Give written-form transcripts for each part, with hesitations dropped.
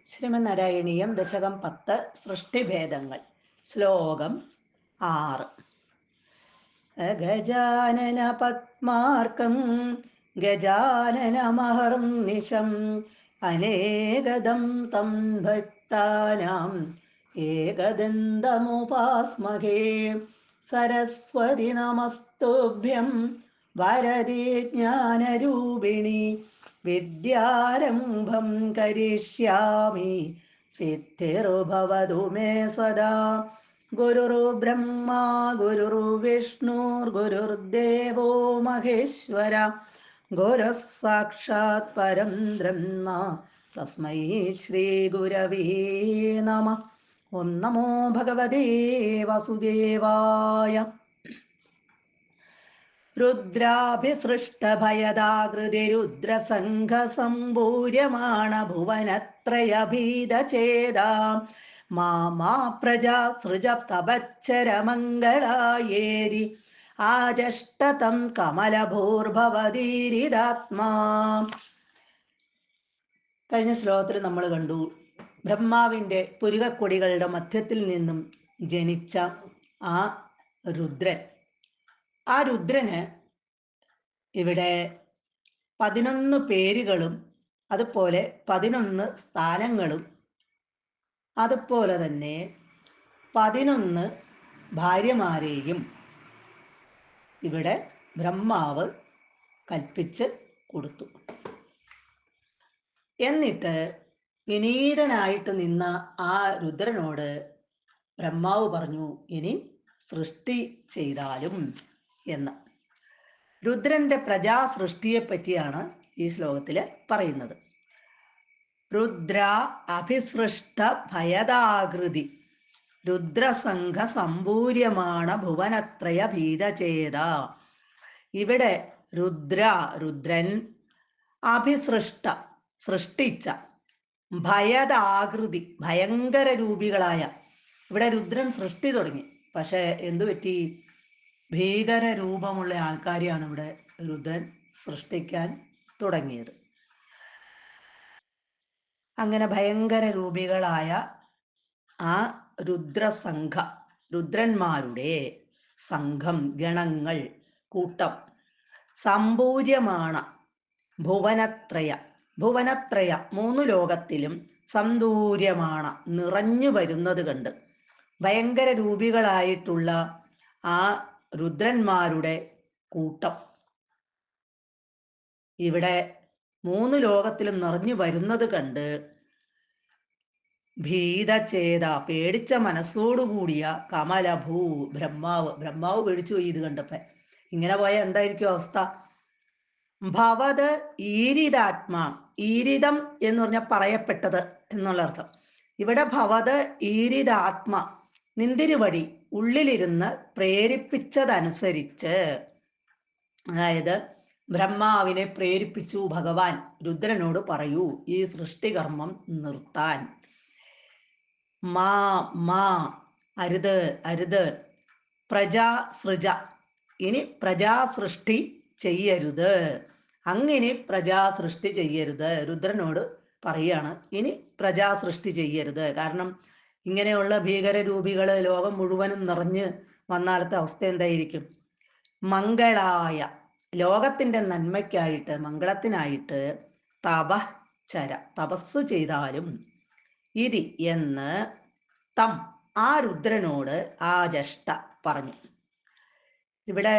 ശ്രീമന്നാരായണീയം ദശകം 10 സൃഷ്ടിഭേദങ്ങൾ. ശ്ലോകം 6. ഗജാനന പത്മാർക്കം ഗജാനനമഹർനിശം അനേകദം തം ഭക്താനാം ഏകദന്തമുപാസ്മഹേ. സരസ്വതി നമസ്തുഭ്യം വരദേ ജ്ഞാനരൂപിണി വിദ്യാരംഭം കരിഷ്യാമി സിദ്ധിർഭവതു മേ സദാ. ഗുരുർബ്രഹ്മ ഗുരുർവിഷ്ണുർഗുരുർദേവോ മഹേശ്വര ഗുരുഃ സാക്ഷാത് പരം ബ്രഹ്മ തസ്മൈ ശ്രീ ഗുരവേ നമഃ. ഓം നമോ ഭഗവതേ വാസുദേവായ. രുദ്രാഭിസൃഷ്ടഭയദാകൃതി രുദ്രസംഘസംഭൂര്യമാണ ഭുവനത്രയഭീതചേതാ മാ പ്രജാ സൃജ തപശ്ചരമംഗളായേരി ആജഷ്ടതം കമലഭൂർഭവതീരിതാത്മാ. കഴിഞ്ഞ ശ്ലോകത്തിൽ നമ്മൾ കണ്ടു, ബ്രഹ്മാവിൻ്റെ പുരികക്കൊടികളുടെ മധ്യത്തിൽ നിന്നും ജനിച്ച ആ രുദ്രൻ. ആ രുദ്രന് ഇവിടെ 11 പേരുകളും അതുപോലെ 11 സ്ഥാനങ്ങളും അതുപോലെ തന്നെ 11 ഭാര്യമാരെയും ഇവിടെ ബ്രഹ്മാവ് കൽപ്പിച്ച് കൊടുത്തു. എന്നിട്ട് വിനീതനായിട്ട് നിന്ന ആ രുദ്രനോട് ബ്രഹ്മാവ് പറഞ്ഞു, ഇനി സൃഷ്ടി ചെയ്താലും എന്ന്. രുദ്രന്റെ പ്രജാസൃഷ്ടിയെ പറ്റിയാണ് ഈ ശ്ലോകത്തിൽ പറയുന്നത്. രുദ്ര അഭിസൃഷ്ട ഭയദാകൃതി രുദ്രസംഘ സമ്പൂര്യമാണ ഭുവനത്രയ ഭീതചേത. ഇവിടെ രുദ്രൻ അഭിസൃഷ്ട സൃഷ്ടിച്ച ഭയദാകൃതി ഭയങ്കര രൂപികളായ. ഇവിടെ രുദ്രൻ സൃഷ്ടി തുടങ്ങി, പക്ഷെ എന്തു പറ്റി? ഭീകര രൂപമുള്ള ആൾക്കാരെയാണ് ഇവിടെ രുദ്രൻ സൃഷ്ടിക്കാൻ തുടങ്ങിയത്. അങ്ങനെ ഭയങ്കര രൂപികളായ ആ രുദ്രന്മാരുടെ സംഘം, ഗണങ്ങൾ, കൂട്ടം സമ്പൂര്യമാണ് ഭുവനത്രയ 3 ലോകത്തിലും സന്തൂര്യമാണ് നിറഞ്ഞു വരുന്നത് കണ്ട്. ഭയങ്കര രൂപികളായിട്ടുള്ള ആ രുദ്രന്മാരുടെ കൂട്ടം ഇവിടെ 3 ലോകത്തിലും നിറഞ്ഞു വരുന്നത് കണ്ട് ഭീതചേത പേടിച്ച മനസ്സോടുകൂടിയ കമലഭൂ ബ്രഹ്മാവ് പേടിച്ചു പോയി ഇത് കണ്ടപ്പോ. ഇങ്ങനെ പോയാൽ എന്തായിരിക്കും അവസ്ഥ? ഭവത് ഈരിതാത്മാ, ഈരിതം എന്ന് പറഞ്ഞാൽ പറയപ്പെട്ടത് എന്നുള്ള അർത്ഥം. ഇവിടെ ഭവത് ഈരിതാത്മ നിന്തിരുവടി ഉള്ളിലിരുന്ന് പ്രേരിപ്പിച്ചതനുസരിച്ച്, അതായത് ബ്രഹ്മാവിനെ പ്രേരിപ്പിച്ചു ഭഗവാൻ രുദ്രനോട്, പറയൂ ഈ സൃഷ്ടികർമ്മം നിർത്താൻ. മാ അരുത് പ്രജാസൃജ, ഇനി പ്രജാസൃഷ്ടി ചെയ്യരുത്, അങ്ങനെ പ്രജാസൃഷ്ടി ചെയ്യരുത്. രുദ്രനോട് പറയാണ്, ഇനി പ്രജാസൃഷ്ടി ചെയ്യരുത്. കാരണം ഇങ്ങനെയുള്ള ഭീകരരൂപികൾ ലോകം മുഴുവനും നിറഞ്ഞ് വന്നാലത്തെ അവസ്ഥ എന്തായിരിക്കും? മംഗളായ, ലോകത്തിൻ്റെ നന്മയ്ക്കായിട്ട്, മംഗളത്തിനായിട്ട് തപസ്സ് ചെയ്താലും ഇതി എന്ന് തം ആ രുദ്രനോട് ആജഷ്ട പറഞ്ഞു. ഇവിടെ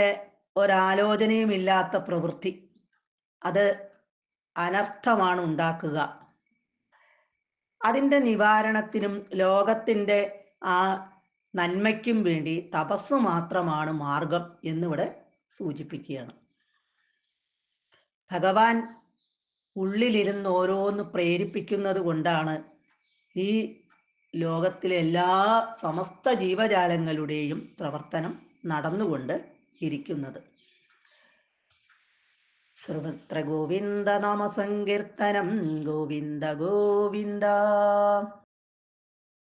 ഒരാലോചനയുമില്ലാത്ത പ്രവൃത്തി, അത് അനർത്ഥമാണ് ഉണ്ടാക്കുക. അതിൻ്റെ നിവാരണത്തിനും ലോകത്തിൻ്റെ ആ നന്മയ്ക്കും വേണ്ടി തപസ് മാത്രമാണ് മാർഗം എന്നിവിടെ സൂചിപ്പിക്കുകയാണ്. ഭഗവാൻ ഉള്ളിലിരുന്ന് ഓരോന്ന് പ്രേരിപ്പിക്കുന്നത് കൊണ്ടാണ് ഈ ലോകത്തിലെ എല്ലാ സമസ്ത ജീവജാലങ്ങളുടെയും പ്രവർത്തനം നടന്നുകൊണ്ട് ഇരിക്കുന്നത്. സർവത്ര ഗോവിന്ദ നാമ സങ്കീർത്തനം, ഗോവിന്ദ ഗോവിന്ദ.